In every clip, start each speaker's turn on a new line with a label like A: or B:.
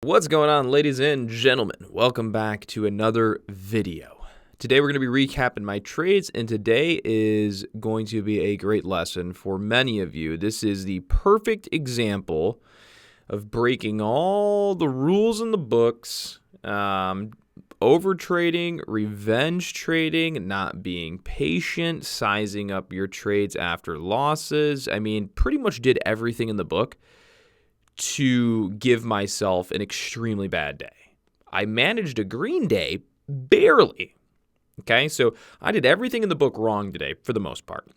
A: What's going on, ladies and gentlemen? Welcome back to another video. Today we're going to be recapping my trades, and today is going to be a great lesson for many of you. This is the perfect example of breaking all the rules in the books, over trading, revenge trading, not being patient, sizing up your trades after losses. I mean, pretty much did everything in the book to give myself an extremely bad day. I managed a green day barely. Okay, so I did everything in the book wrong today for the most part.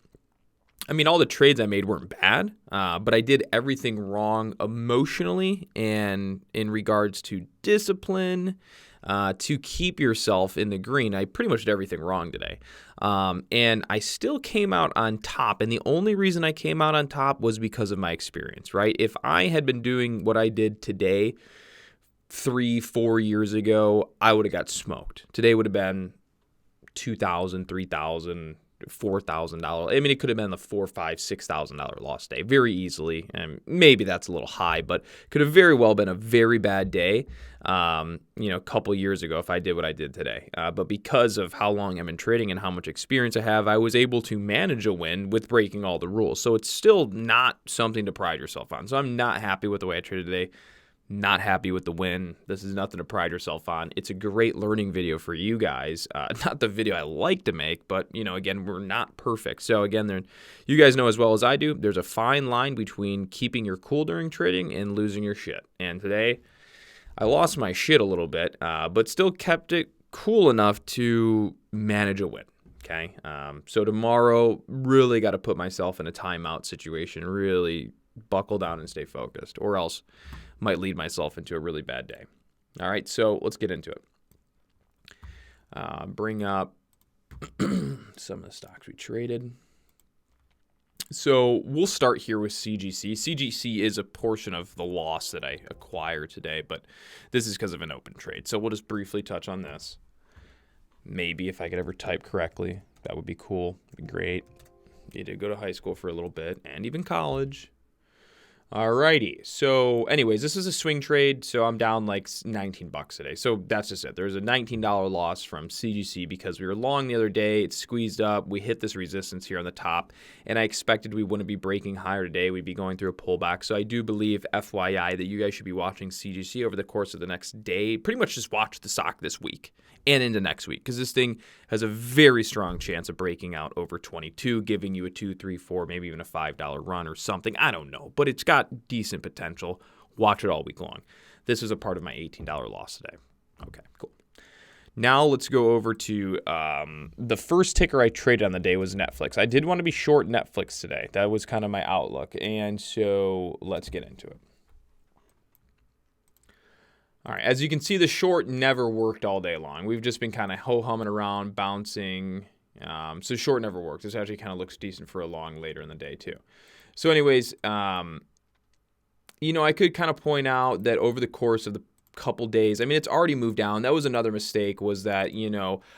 A: I mean, all the trades I made weren't bad, but I did everything wrong emotionally and in regards to discipline, to keep yourself in the green. I pretty much did everything wrong today. And I still came out on top. And the only reason I came out on top was because of my experience, right? If I had been doing what I did today 3-4 years ago, I would have got smoked. Today would have been $2,000, $3,000, $4,000. I mean, it could have been the $4,000, $5,000, $6,000 loss day very easily. And maybe that's a little high, but could have very well been a very bad day, a couple years ago if I did what I did today. But because of how long I've been trading and how much experience I have, I was able to manage a win with breaking all the rules. So it's still not something to pride yourself on. So I'm not happy with the way I traded today. Not happy with the win. This is nothing to pride yourself on. It's a great learning video for you guys. Not the video I like to make, but, again, we're not perfect. So, again, you guys know as well as I do, there's a fine line between keeping your cool during trading and losing your shit. And today, I lost my shit a little bit, but still kept it cool enough to manage a win. Okay? So tomorrow, really got to put myself in a timeout situation, really buckle down and stay focused, or else might lead myself into a really bad day. All right, so let's get into it. Bring up some of the stocks we traded. So we'll start here with CGC. CGC is a portion of the loss that I acquired today, but this is because of an open trade. So we'll just briefly touch on this. Maybe if I could ever type correctly, that would be cool. It'd be great. You did go to high school for a little bit and even college. Alrighty, so anyways, this is a swing trade, so I'm down like $19 today. So that's just it. There's a $19 loss from CGC because we were long the other day. It squeezed up. We hit this resistance here on the top, and I expected we wouldn't be breaking higher today. We'd be going through a pullback. So I do believe, FYI, that you guys should be watching CGC over the course of the next day. Pretty much just watch the stock this week and into next week because this thing has a very strong chance of breaking out over 22, giving you a 2, 3, 4, maybe even a $5 run or something. I don't know, but it's got decent potential. Watch it all week long. This is a part of my $18 loss today. Okay, cool. Now let's go over to the first ticker I traded on the day was Netflix. I did want to be short Netflix today. That was kind of my outlook. And so let's get into it. All right, as you can see, the short never worked all day long. We've just been kind of ho-humming around, bouncing. So short never worked. This actually kind of looks decent for a long later in the day too. So anyways, I could kind of point out that over the course of the couple days, I mean, it's already moved down. That was another mistake, was that,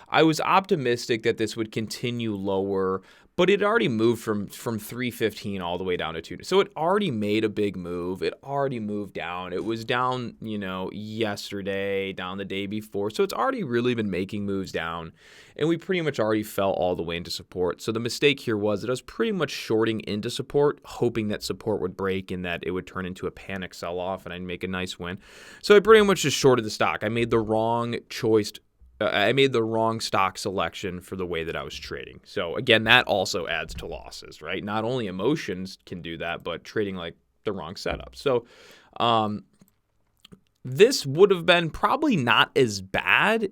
A: I was optimistic that this would continue lower, but it already moved from 315 all the way down to 2. So it already made a big move. It already moved down. It was down, yesterday, down the day before. So it's already really been making moves down. And we pretty much already fell all the way into support. So the mistake here was that I was pretty much shorting into support, hoping that support would break and that it would turn into a panic sell-off and I'd make a nice win. So I pretty much just shorted the stock. I made the wrong choice. I made the wrong stock selection for the way that I was trading. So again, that also adds to losses, right? Not only emotions can do that, but trading like the wrong setup. So this would have been probably not as bad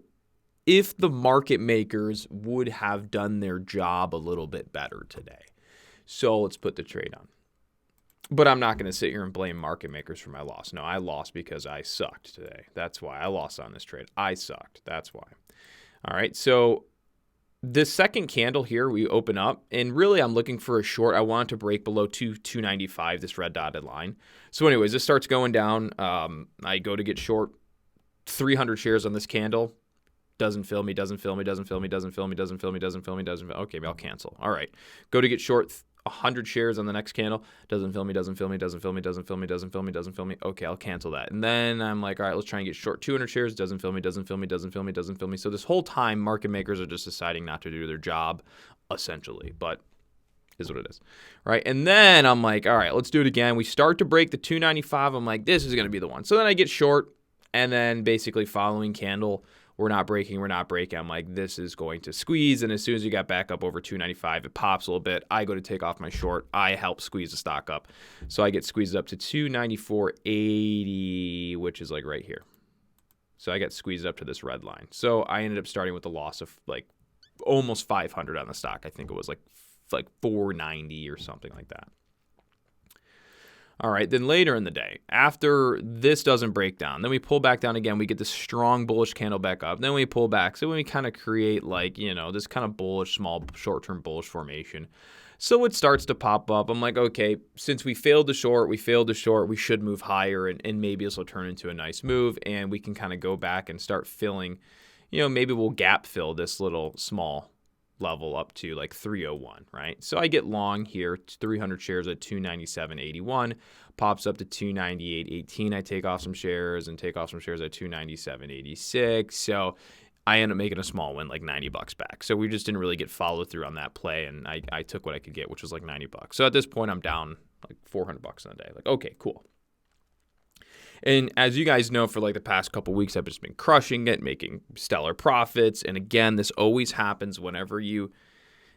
A: if the market makers would have done their job a little bit better today. So let's put the trade on. But I'm not going to sit here and blame market makers for my loss. No, I lost because I sucked today. That's why I lost on this trade. I sucked. That's why. All right, so this second candle here, we open up, and really I'm looking for a short. I want to break below 295, this red dotted line. So anyways, this starts going down. I go to get short 300 shares on this candle. Doesn't fill me, doesn't fill me, doesn't fill me, doesn't fill me, doesn't fill me, doesn't fill me, doesn't fill me, doesn't fill me. Okay, I'll cancel. All right. Go to get short 100 shares on the next candle. Doesn't fill me, doesn't fill me, doesn't fill me, doesn't fill me, doesn't fill me, doesn't fill me. Okay, I'll cancel that. And then I'm like, all right, let's try and get short 200 shares. Doesn't fill me, doesn't fill me, doesn't fill me, doesn't fill me. So this whole time, market makers are just deciding not to do their job, essentially. But is what it is, right? And then I'm like, all right, let's do it again. We start to break the 295. I'm like, this is going to be the one. So then I get short, and then basically following candle, we're not breaking. I'm like, this is going to squeeze. And as soon as you got back up over 295, it pops a little bit. I go to take off my short. I help squeeze the stock up. So I get squeezed up to 294.80, which is like right here. So I get squeezed up to this red line. So I ended up starting with a loss of like almost 500 on the stock. I think it was like 490 or something like that. All right, then later in the day, after this doesn't break down, then we pull back down again. We get this strong bullish candle back up. Then we pull back. So we kind of create like, this kind of bullish, small, short-term bullish formation. So it starts to pop up. I'm like, okay, since we failed to short, we should move higher, and maybe this will turn into a nice move, and we can kind of go back and start filling, maybe we'll gap fill this little small level up to like 301, right? So I get long here, 300 shares at 297.81, pops up to 298.18. I take off some shares and take off some shares at 297.86. So I end up making a small win, like $90 back. So we just didn't really get follow through on that play, and I took what I could get, which was like $90. So at this point, I'm down like $400 in a day. Like, okay, cool. And as you guys know, for like the past couple weeks, I've just been crushing it, making stellar profits. And again, this always happens whenever you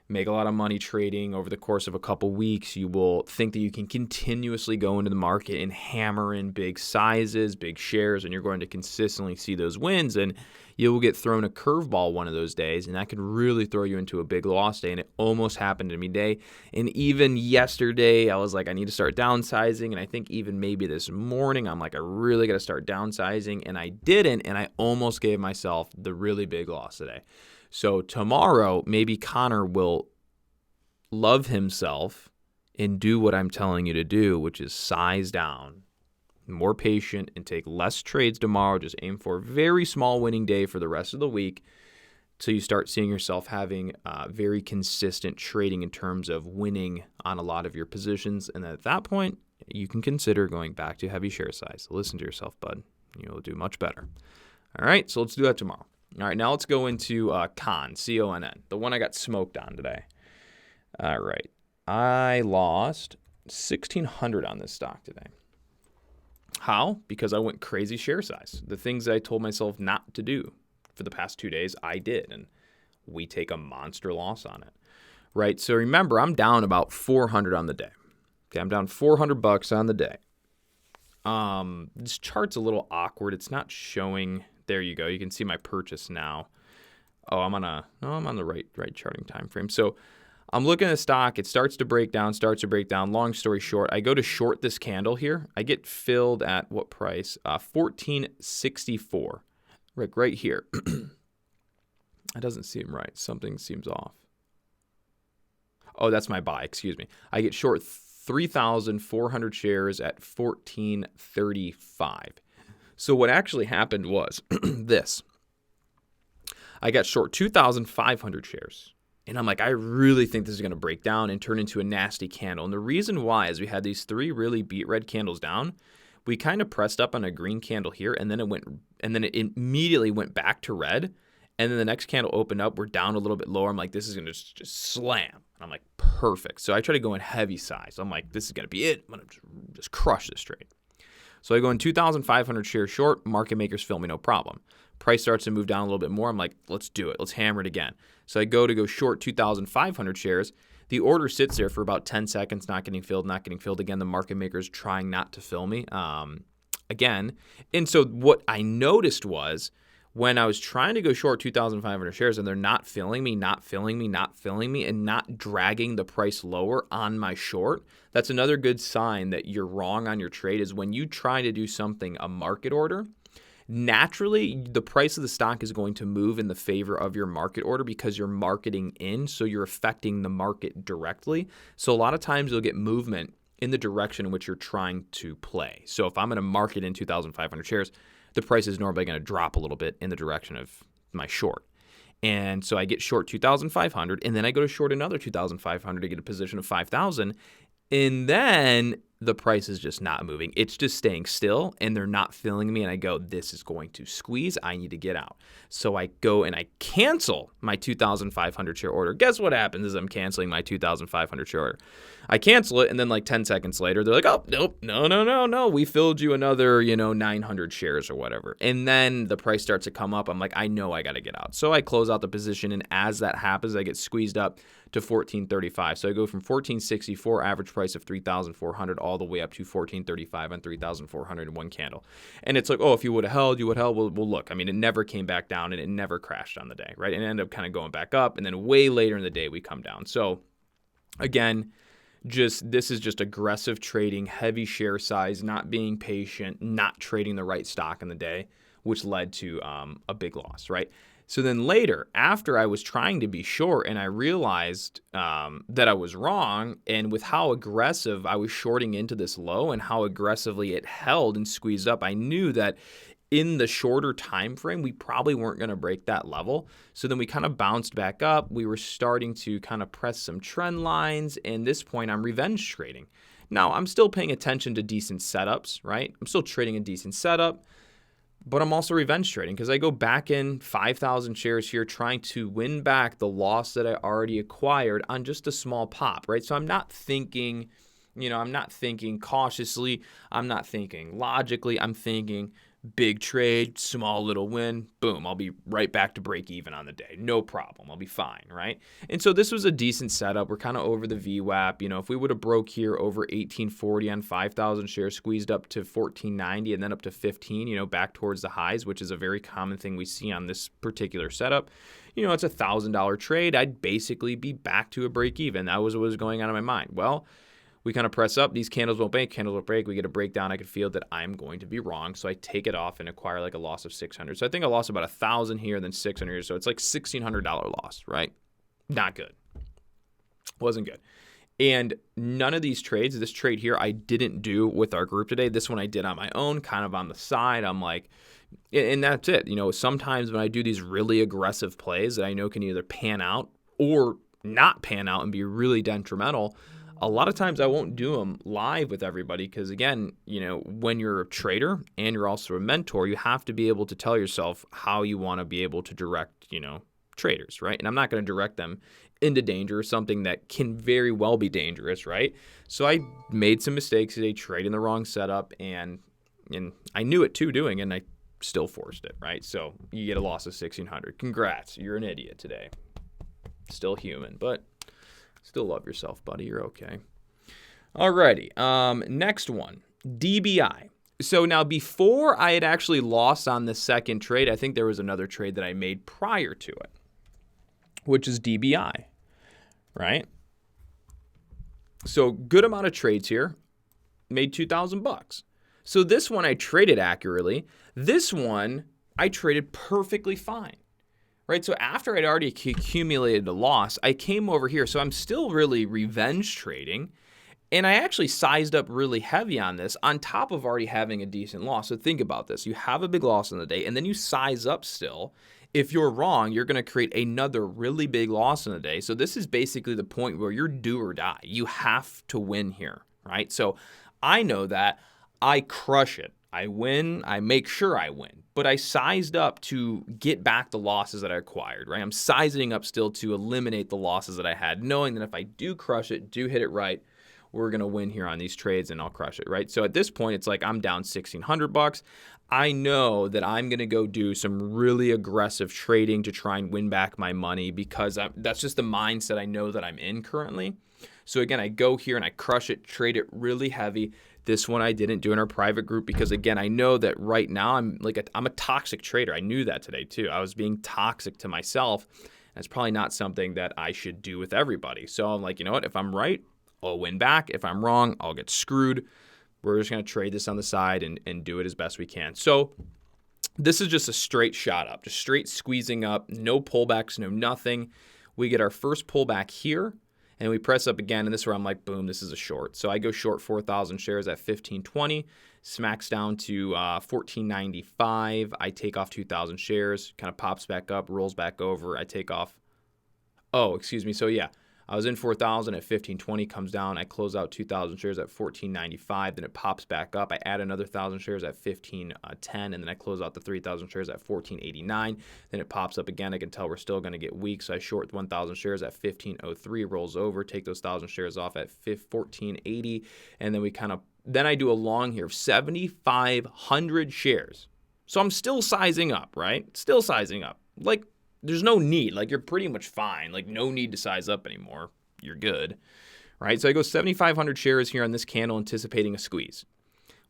A: make a lot of money trading over the course of a couple weeks. You will think that you can continuously go into the market and hammer in big sizes, big shares, and you're going to consistently see those wins. And you will get thrown a curveball one of those days, and that could really throw you into a big loss day. And it almost happened to me today. And even yesterday, I was like, I need to start downsizing. And I think even maybe this morning, I'm like, I really got to start downsizing. And I didn't, and I almost gave myself the really big loss today. So tomorrow, maybe Connor will love himself and do what I'm telling you to do, which is size down, more patient, and take less trades tomorrow. Just aim for a very small winning day for the rest of the week till you start seeing yourself having very consistent trading in terms of winning on a lot of your positions. And at that point, you can consider going back to heavy share size. Listen to yourself, bud. You'll do much better. All right, so let's do that tomorrow. All right, now let's go into Conn, C-O-N-N, the one I got smoked on today. All right, I lost $1,600 on this stock today. How? Because I went crazy share size. The things that I told myself not to do for the past 2 days, I did, and we take a monster loss on it, right? So remember, I'm down about $400 on the day. Okay, I'm down $400 on the day. This chart's a little awkward. It's not showing. There you go. You can see my purchase now. Oh, I'm on the right charting time frame. So I'm looking at the stock. It starts to break down. Long story short, I go to short this candle here. I get filled at what price? $14.64. Right here. That doesn't seem right. Something seems off. Oh, that's my buy. Excuse me. I get short 3,400 shares at $14.35. So what actually happened was this. I got short 2,500 shares. And I'm like, I really think this is going to break down and turn into a nasty candle. And the reason why is we had these 3 really beat red candles down. We kind of pressed up on a green candle here, and then it immediately went back to red. And then the next candle opened up. We're down a little bit lower. I'm like, this is going to just slam. And I'm like, perfect. So I try to go in heavy size. I'm like, this is going to be it. I'm going to just crush this trade. So I go in 2,500 shares short. Market makers fill me, no problem. Price starts to move down a little bit more. I'm like, let's do it. Let's hammer it again. So I go short 2,500 shares. The order sits there for about 10 seconds, not getting filled. Again, the market makers trying not to fill me again. And so what I noticed was when I was trying to go short 2,500 shares and they're not filling me, and not dragging the price lower on my short, that's another good sign that you're wrong on your trade is when you try to do something, a market order, naturally the price of the stock is going to move in the favor of your market order because you're marketing in, so you're affecting the market directly. So a lot of times you'll get movement in the direction in which you're trying to play. So if I'm going to market in 2,500 shares, the price is normally going to drop a little bit in the direction of my short. And so I get short 2,500, and then I go to short another 2,500 to get a position of 5,000. And then the price is just not moving. It's just staying still, and they're not filling me. And I go, this is going to squeeze. I need to get out. So I go and I cancel my 2,500 share order. Guess what happens is I'm canceling my 2,500 share order. I cancel it, and then like 10 seconds later, they're like, oh, nope, no. We filled you another, 900 shares or whatever. And then the price starts to come up. I'm like, I know I got to get out. So I close out the position, and as that happens, I get squeezed up to 1435. So I go from 1464 average price of 3,400 all the way up to 1435 on 3,400 in one candle. And it's like, oh, if you would have held, you would have held. Well, look, I mean, it never came back down, and it never crashed on the day, right? And it ended up kind of going back up, and then way later in the day we come down. So again, this is just aggressive trading, heavy share size, not being patient, not trading the right stock in the day, which led to a big loss, right? So then later, after I was trying to be short and I realized that I was wrong, and with how aggressive I was shorting into this low and how aggressively it held and squeezed up, I knew that in the shorter time frame, we probably weren't going to break that level. So then we kind of bounced back up. We were starting to kind of press some trend lines. And at this point, I'm revenge trading. Now, I'm still paying attention to decent setups, right? I'm still trading a decent setup, but I'm also revenge trading because I go back in 5,000 shares here trying to win back the loss that I already acquired on just a small pop, right? So I'm not thinking, I'm not thinking cautiously. I'm not thinking logically. I'm thinking big trade, small little win, boom, I'll be right back to break even on the day. No problem. I'll be fine, right? And so this was a decent setup. We're kind of over the VWAP. If we would have broke here over 1840 on 5,000 shares, squeezed up to 1490 and then up to 15, back towards the highs, which is a very common thing we see on this particular setup. It's a $1,000 trade. I'd basically be back to a break even. That was what was going on in my mind. Well, we kind of press up. These candles won't break. We get a breakdown. I could feel that I'm going to be wrong. So I take it off and acquire like a loss of 600. So I think I lost about 1,000 here, then 600 here. So it's like $1,600 loss, right? Not good. Wasn't good. And none of these trades, this trade here, I didn't do with our group today. This one I did on my own, kind of on the side. I'm like, and that's it. Sometimes when I do these really aggressive plays that I know can either pan out or not pan out and be really detrimental, a lot of times I won't do them live with everybody because, again, when you're a trader and you're also a mentor, you have to be able to tell yourself how you want to be able to direct, traders, right? And I'm not going to direct them into danger, something that can very well be dangerous, right? So I made some mistakes today, trading the wrong setup, and I knew it too doing, and I still forced it, right? So you get a loss of 1,600. Congrats, you're an idiot today. Still human, but still love yourself, buddy. You're okay. Alrighty. Next one, DBI. So now before I had actually lost on the second trade, I think there was another trade that I made prior to it, which is DBI, right? So good amount of trades here, made $2,000. So this one I traded accurately. This one I traded perfectly fine. Right, so after I'd already accumulated a loss, I came over here. So I'm still really revenge trading, and I actually sized up really heavy on this on top of already having a decent loss. So think about this. You have a big loss in the day, and then you size up still. If you're wrong, you're going to create another really big loss in the day. So this is basically the point where you're do or die. You have to win here, right? So I know that I crush it. I win, I make sure I win, but I sized up to get back the losses that I acquired, right? I'm sizing up still to eliminate the losses that I had, knowing that if I do crush it, do hit it right, we're going to win here on these trades and I'll crush it, right? So at this point, it's like I'm down $1,600. I know that I'm going to go do some really aggressive trading to try and win back my money because that's just the mindset I know that I'm in currently. So again, I go here and I crush it, trade it really heavy. This one I didn't do in our private group because, again, I know that right now I'm a toxic trader. I knew that today too. I was being toxic to myself. That's probably not something that I should do with everybody. So I'm like, you know what? If I'm right, I'll win back. If I'm wrong, I'll get screwed. We're just going to trade this on the side and do it as best we can. So this is just a straight shot up, just straight squeezing up, no pullbacks, no nothing. We get our first pullback here. And we press up again, and this is where I'm like, boom, this is a short. So I go short 4,000 shares at 1520, smacks down to 14.95. I take off 2,000 shares, kind of pops back up, rolls back over. I take off. Oh, excuse me. So yeah, I was in 4,000 at 15.20, comes down. I close out 2,000 shares at 14.95. Then it pops back up. I add another 1,000 shares at 15.10, and then I close out the 3,000 shares at 14.89. Then it pops up again. I can tell we're still going to get weak, so I short 1,000 shares at 15.03, rolls over, take those 1,000 shares off at 14.80, and then then I do a long here of 7,500 shares. So I'm still sizing up, right? Still sizing up. Like, there's no need. Like, you're pretty much fine. Like, no need to size up anymore. You're good, right? So I go 7,500 shares here on this candle, anticipating a squeeze.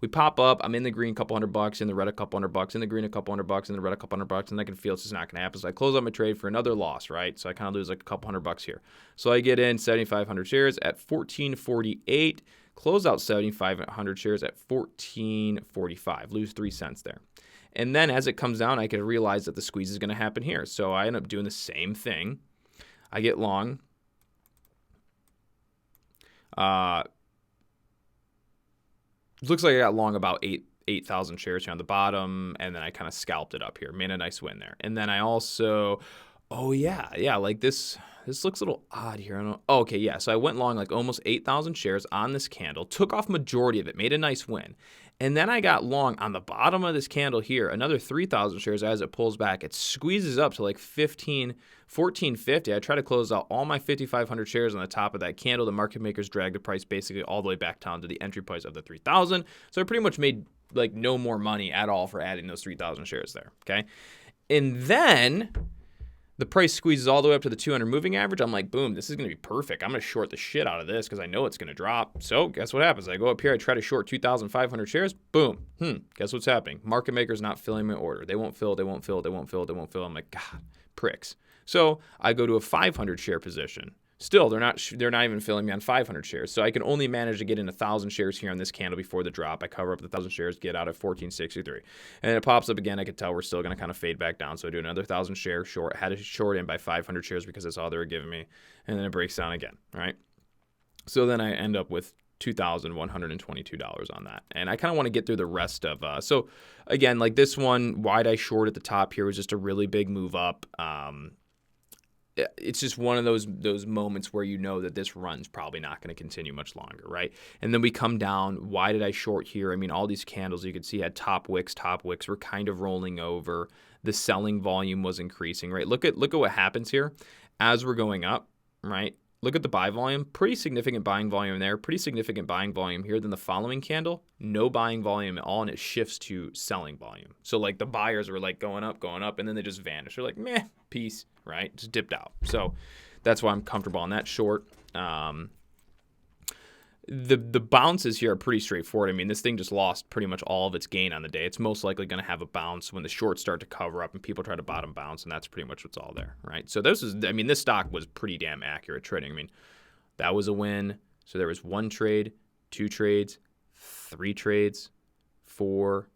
A: We pop up. I'm in the green, couple $100, in the red, a couple $100, in the green, a couple $100, in the red, a couple $100, and I can feel it's just not going to happen. So I close out my trade for another loss, right? So I kind of lose like a couple $100 here. So I get in 7,500 shares at 14.48, close out 7,500 shares at 14.45, lose 3 cents there. And then as it comes down, I can realize that the squeeze is going to happen here. So I end up doing the same thing. I get long. Looks like I got long about 8,000 shares here on the bottom, and then I kind of scalped it up here. Made a nice win there. And then I also, like this looks a little odd here. I don't know. Oh, okay, yeah. So I went long like almost 8,000 shares on this candle, took off majority of it, made a nice win. And then I got long on the bottom of this candle here, another 3,000 shares as it pulls back. It squeezes up to like 14.50. I try to close out all my 5,500 shares on the top of that candle. The market makers drag the price basically all the way back down to the entry price of the 3,000. So I pretty much made like no more money at all for adding those 3,000 shares there, okay? And then the price squeezes all the way up to the 200 moving average. I'm like, boom, this is going to be perfect. I'm going to short the shit out of this because I know it's going to drop. So guess what happens? I go up here. I try to short 2,500 shares. Boom. Guess what's happening? Market maker's not filling my order. They won't fill. I'm like, God, pricks. So I go to a 500 share position. Still, they're not even filling me on 500 shares. So I can only manage to get in 1,000 shares here on this candle before the drop. I cover up the 1,000 shares, get out at 14.63. And then it pops up again. I could tell we're still going to kind of fade back down. So I do another 1,000 share short. Had to short in by 500 shares because that's all they were giving me. And then it breaks down again, right? So then I end up with $2,122 on that. And I kind of want to get through the rest of, so again, like this one, why'd I short at the top here was just a really big move up. It's just one of those moments where you know that this run's probably not going to continue much longer, right? And then we come down. Why did I short here? I mean, all these candles you could see had top wicks were kind of rolling over. The selling volume was increasing, right? Look at what happens here as we're going up, right? Look at the buy volume, pretty significant buying volume there, pretty significant buying volume here. Then the following candle, no buying volume at all, and it shifts to selling volume. So like the buyers were like going up, and then they just vanish. They're like, meh, peace, right? Just dipped out. So that's why I'm comfortable on that short. The bounces here are pretty straightforward. I mean, this thing just lost pretty much all of its gain on the day. It's most likely going to have a bounce when the shorts start to cover up and people try to bottom bounce, and that's pretty much what's all there, right? So this stock was pretty damn accurate trading. I mean, that was a win. So there was 1 trade, 2 trades, 3 trades, 4,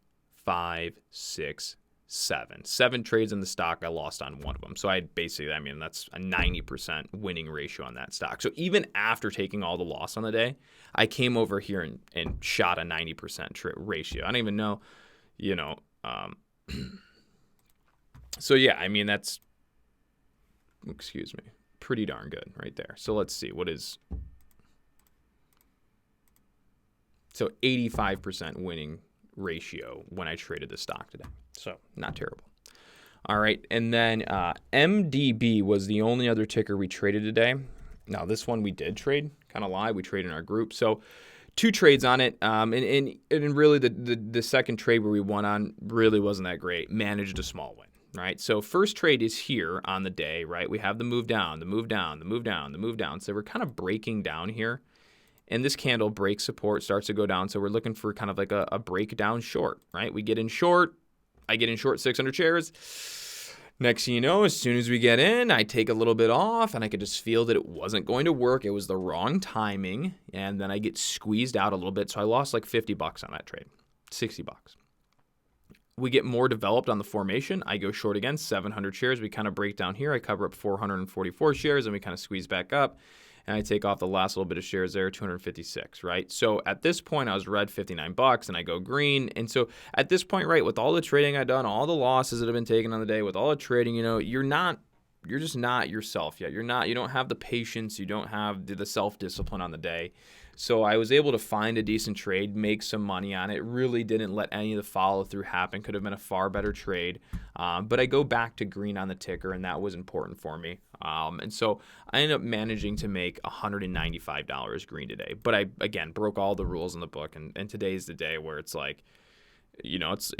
A: 5, 6, 7 trades in the stock. I lost on one of them. So that's a 90% winning ratio on that stock. So even after taking all the loss on the day, I came over here and shot a 90% ratio. I don't even know, so yeah, I mean, that's, pretty darn good right there. So let's see, so 85% winning ratio when I traded the stock today. So not terrible. All right. And then MDB was the only other ticker we traded today. Now this one we did trade, kind of lie. We traded in our group. So 2 trades on it. And really the second trade where we won on really wasn't that great. Managed a small win. Right. So first trade is here on the day, right? We have the move down, the move down, the move down, the move down. So we're kind of breaking down here. And this candle breaks support, starts to go down. So we're looking for kind of like a breakdown short, right? We get in short. I get in short 600 shares. Next thing you know, as soon as we get in, I take a little bit off, and I could just feel that it wasn't going to work. It was the wrong timing, and then I get squeezed out a little bit. So I lost like $50 on that trade, $60. We get more developed on the formation. I go short again, 700 shares. We kind of break down here. I cover up 444 shares, and we kind of squeeze back up. and I take off the last little bit of shares there, 256, right? So at this point, I was red $59, and I go green. And so at this point, right, with all the trading I've done, all the losses that have been taken on the day, with all the trading, you're just not yourself yet. You don't have the patience. You don't have the self-discipline on the day. So I was able to find a decent trade, make some money on it. Really didn't let any of the follow through happen. Could have been a far better trade. But I go back to green on the ticker, and that was important for me. And so I ended up managing to make $195 green today. But I, again, broke all the rules in the book. And today's the day where it's like, it's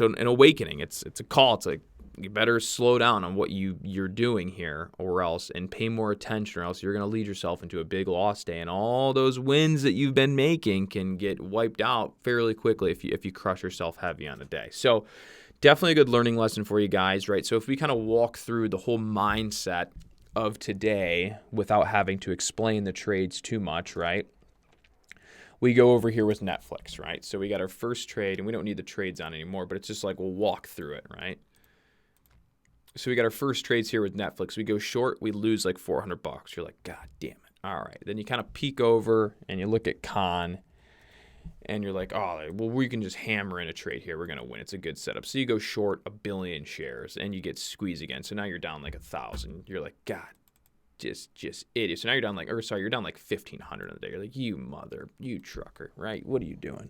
A: an awakening. It's a call. It's like, you better slow down on what you're doing here, or else, and pay more attention, or else you're going to lead yourself into a big loss day, and all those wins that you've been making can get wiped out fairly quickly if you crush yourself heavy on a day. So definitely a good learning lesson for you guys, right? So if we kind of walk through the whole mindset of today without having to explain the trades too much, right? We go over here with Netflix, right? So we got our first trade, and we don't need the trades on anymore, but it's just like we'll walk through it, right? So we got our first trades here with Netflix. We go short, we lose like $400. You're like, God damn it. All right. Then you kind of peek over and you look at Con, and you're like, oh, well, we can just hammer in a trade here. We're going to win. It's a good setup. So you go short 1 billion shares and you get squeezed again. So now you're down like 1,000. You're like, God, just idiot. So now you're down like 1,500 on the day. You're like, you trucker, right? What are you doing?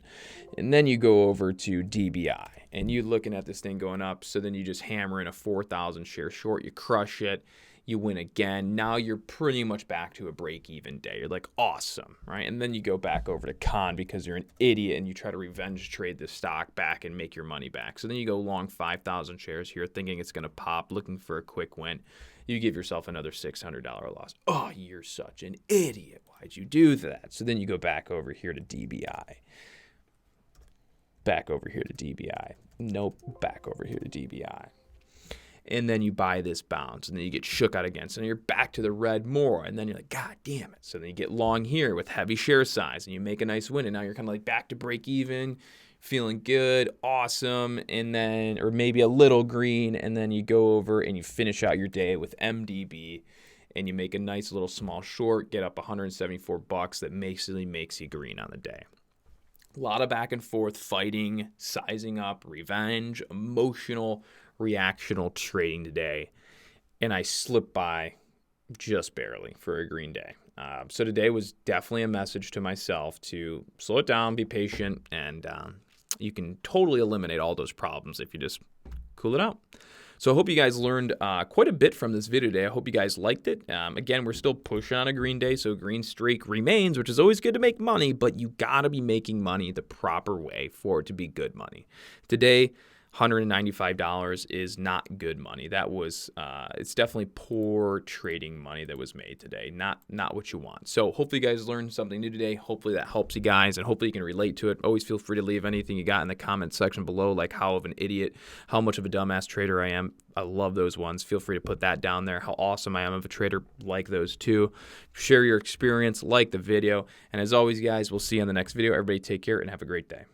A: And then you go over to DBI and you looking at this thing going up. So then you just hammer in a 4,000 share short. You crush it. You win again. Now you're pretty much back to a break-even day. You're like, awesome, right? And then you go back over to Con because you're an idiot and you try to revenge trade this stock back and make your money back. So then you go long 5,000 shares here thinking it's going to pop, looking for a quick win. You give yourself another $600 loss. Oh, you're such an idiot. Why'd you do that? So then you go back over here to DBI. Back over here to DBI. Nope, back over here to DBI. And then you buy this bounce, and then you get shook out again. So then you're back to the red more, and then you're like, God damn it. So then you get long here with heavy share size, and you make a nice win, and now you're kind of like back to break even, feeling good, awesome, and then, or maybe a little green, and then you go over and you finish out your day with MDB, and you make a nice little small short, get up $174 that basically makes you green on the day. A lot of back and forth, fighting, sizing up, revenge, emotional, reactional trading today, and I slipped by just barely for a green day. So today was definitely a message to myself to slow it down, be patient, and you can totally eliminate all those problems if you just cool it out. So I hope you guys learned quite a bit from this video today. I hope you guys liked it. Again, we're still pushing on a green day, so green streak remains, which is always good to make money, but you got to be making money the proper way for it to be good money. Today, $195 is not good money. That was, it's definitely poor trading money that was made today. Not what you want. So hopefully you guys learned something new today. Hopefully that helps you guys, and hopefully you can relate to it. Always feel free to leave anything you got in the comment section below, like how of an idiot, how much of a dumbass trader I am. I love those ones. Feel free to put that down there. How awesome I am of a trader, like those too. Share your experience, like the video. And as always, guys, we'll see you in the next video. Everybody take care and have a great day.